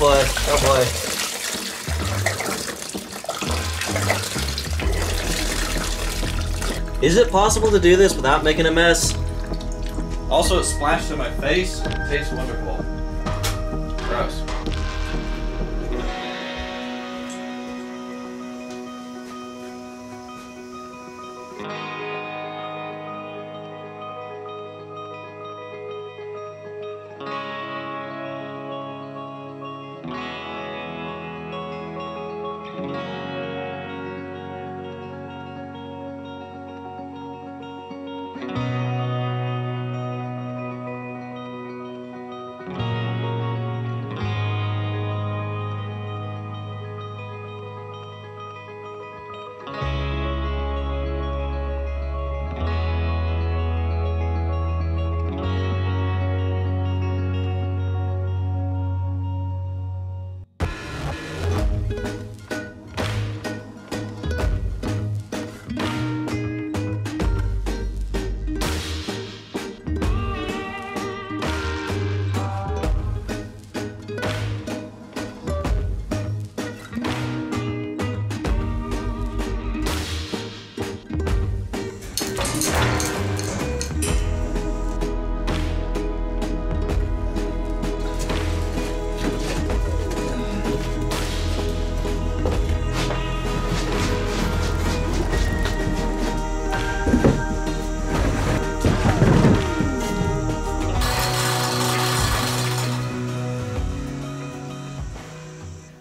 boy, oh boy. Is it possible to do this without making a mess? Also, it splashed in my face. It tastes wonderful. Gross.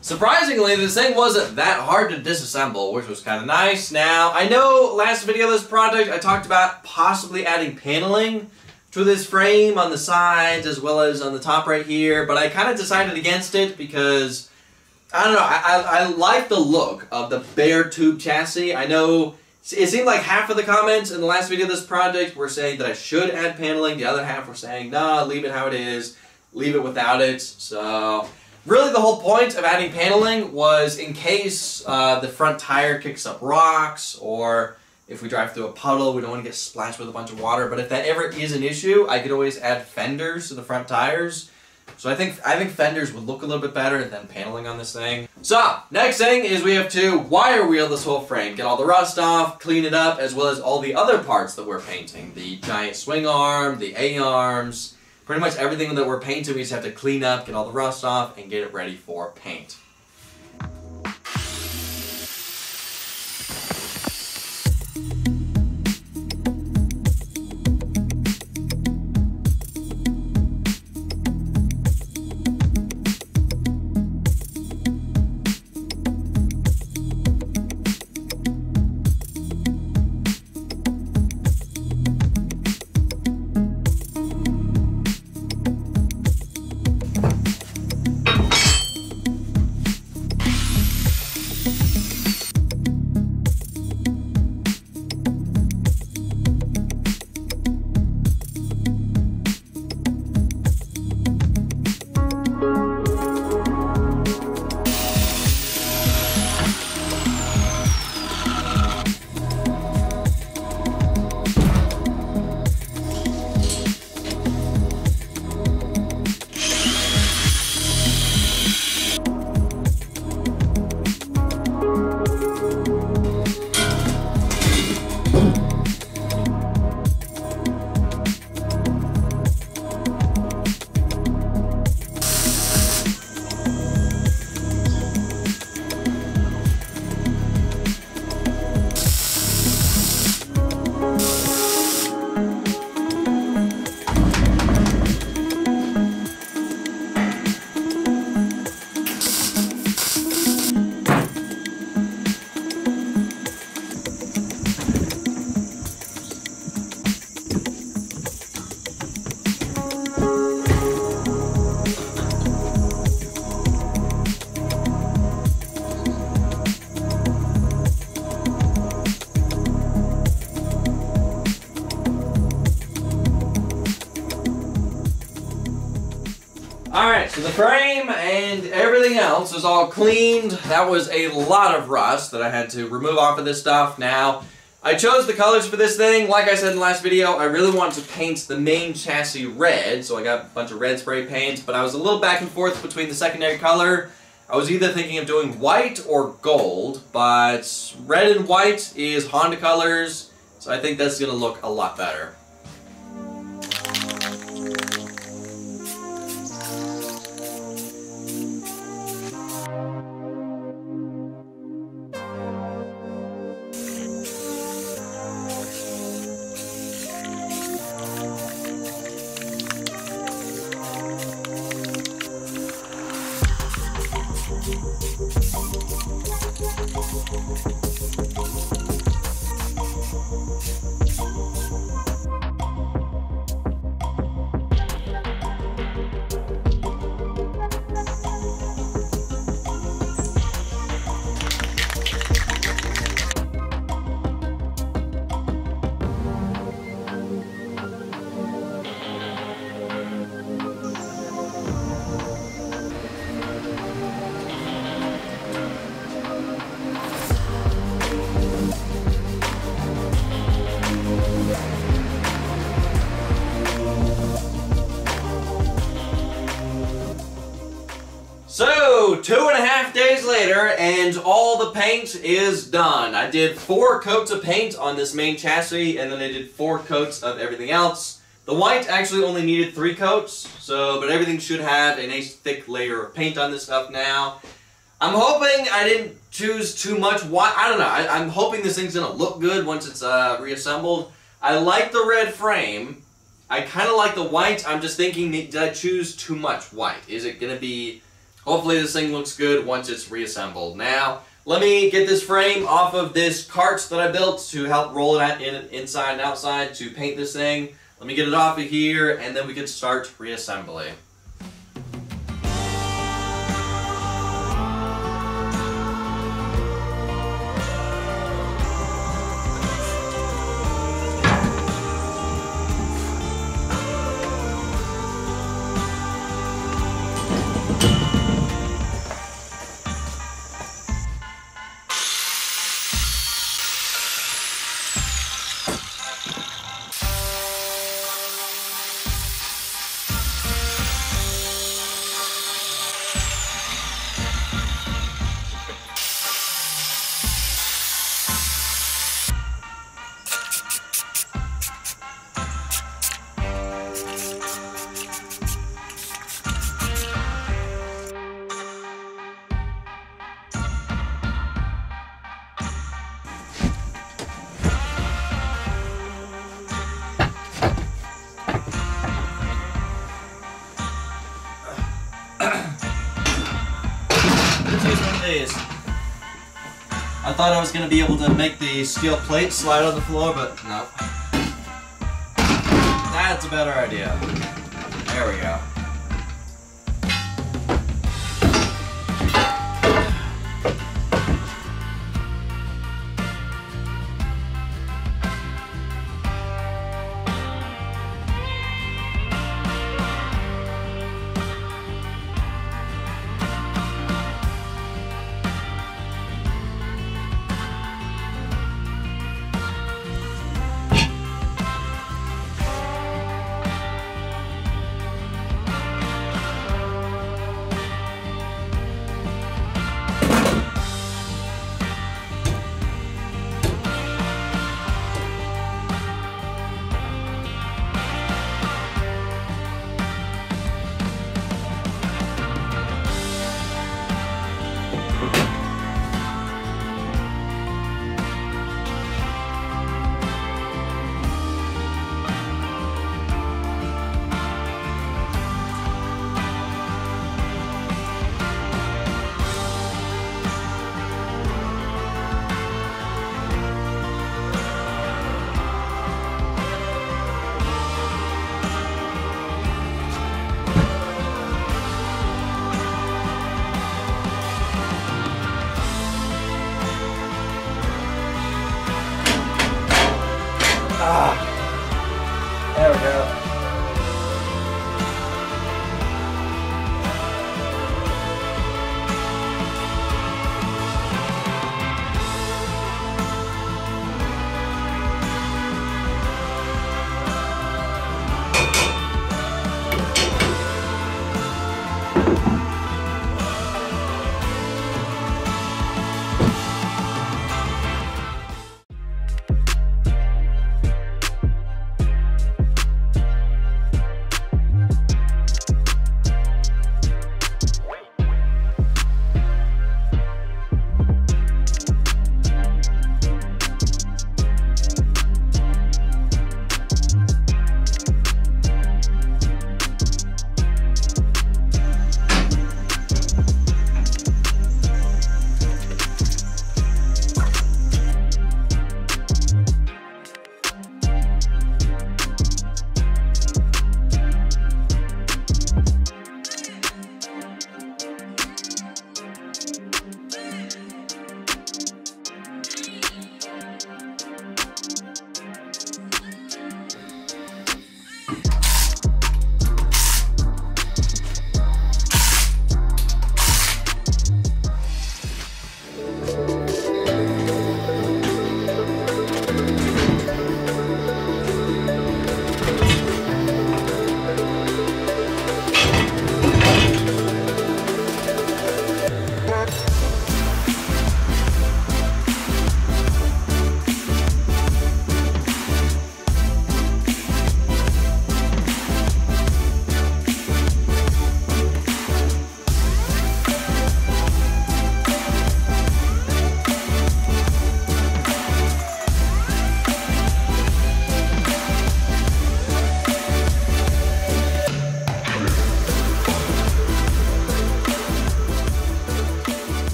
Surprisingly, this thing wasn't that hard to disassemble, which was kind of nice. Now, I know last video of this project I talked about possibly adding paneling to this frame on the sides as well as on the top right here, but I kind of decided against it because, I don't know, I like the look of the bare tube chassis. I know it seemed like half of the comments in the last video of this project were saying that I should add paneling, the other half were saying, nah, leave it how it is, leave it without it, so... Really, the whole point of adding paneling was in case the front tire kicks up rocks, or if we drive through a puddle, we don't want to get splashed with a bunch of water. But if that ever is an issue, I could always add fenders to the front tires. So I think fenders would look a little bit better than paneling on this thing. So, next thing is we have to wire wheel this whole frame, get all the rust off, clean it up, as well as all the other parts that we're painting. The giant swing arm, the A-arms, pretty much everything that we're painting, we just have to clean up, get all the rust off, and get it ready for paint. Alright, so the frame and everything else is all cleaned. That was a lot of rust that I had to remove off of this stuff. Now, I chose the colors for this thing. Like I said in the last video, I really wanted to paint the main chassis red, so I got a bunch of red spray paint, but I was a little back and forth between the secondary color. I was either thinking of doing white or gold, but red and white is Honda colors, so I think that's going to look a lot better. So, 2.5 days later, and all the paint is done. I did 4 coats of paint on this main chassis, and then I did 4 coats of everything else. The white actually only needed 3 coats, but everything should have a nice thick layer of paint on this stuff now. I'm hoping I didn't choose too much white. I don't know. I'm hoping this thing's going to look good once it's reassembled. I like the red frame. I kind of like the white. I'm just thinking, did I choose too much white? Is it going to be... Hopefully this thing looks good once it's reassembled. Now, let me get this frame off of this cart that I built to help roll it inside and outside to paint this thing. Let me get it off of here, and then we can start reassembly. I thought I was going to be able to make the steel plate slide on the floor, but no. That's a better idea. There we go.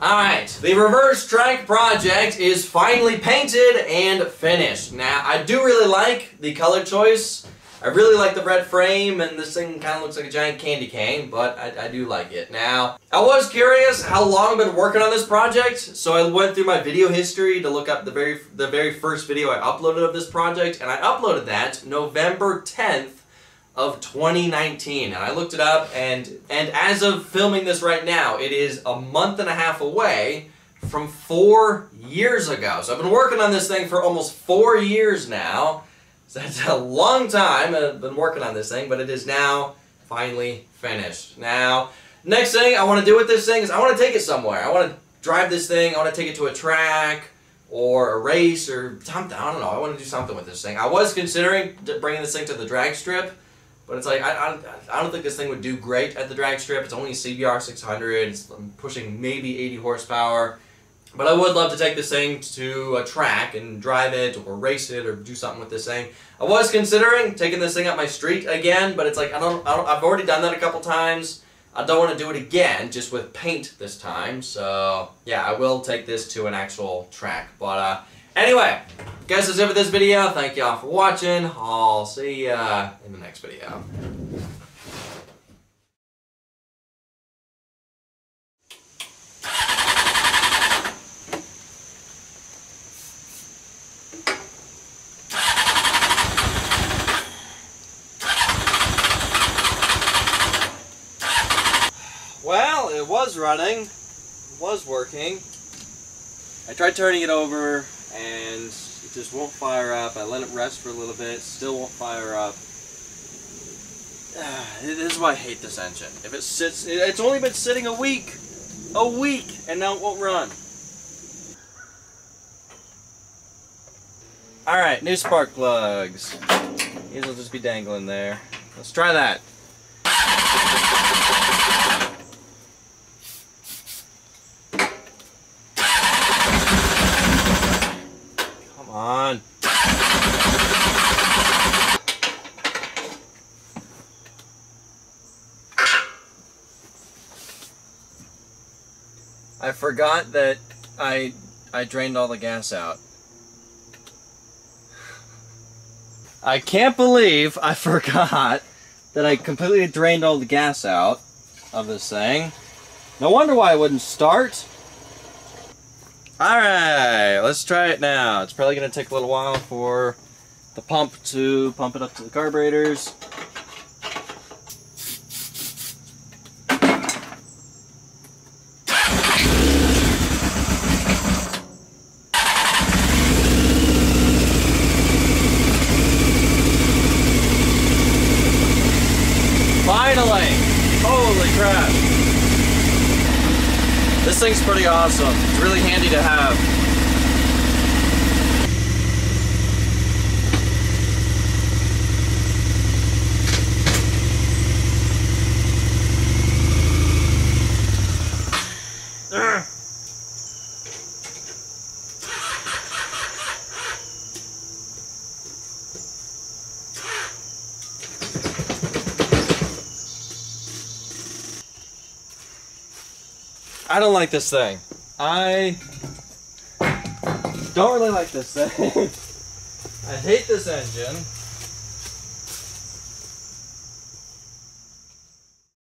Alright, the reverse trike project is finally painted and finished. Now, I do really like the color choice. I really like the red frame, and this thing kind of looks like a giant candy cane, but I do like it. Now, I was curious how long I've been working on this project, so I went through my video history to look up the very first video I uploaded of this project, and I uploaded that November 10th of 2019, and I looked it up, and as of filming this right now, it is a month and a half away from 4 years ago. So I've been working on this thing for almost 4 years now. So that's a long time I've been working on this thing, but it is now finally finished. Now, next thing I want to do with this thing is I want to take it somewhere. I want to drive this thing, I want to take it to a track, or a race, or something. I don't know, I want to do something with this thing. I was considering bringing this thing to the drag strip, but it's like, I don't think this thing would do great at the drag strip. It's only a CBR 600, it's pushing maybe 80 horsepower. But I would love to take this thing to a track and drive it, or race it, or do something with this thing. I was considering taking this thing up my street again, but it's like, I've already done that a couple times. I don't want to do it again, just with paint this time. So, yeah, I will take this to an actual track. But, anyway, guys, that's it for this video. Thank y'all for watching. I'll see ya in the next video. Well, it was running. It was working. I tried turning it over, and it just won't fire up. I let it rest for a little bit, still won't fire up. This is why I hate this engine. If it sits, it's only been sitting a week, and now it won't run. Alright, new spark plugs. These will just be dangling there. Let's try that. Come on. I forgot that I drained all the gas out. I can't believe I forgot that I completely drained all the gas out of this thing. No wonder why it wouldn't start. Alright, let's try it now. It's probably going to take a little while for the pump to pump it up to the carburetors. Finally! Holy crap! This thing's pretty awesome. It's really handy to have. I don't like this thing. I don't really like this thing. I hate this engine.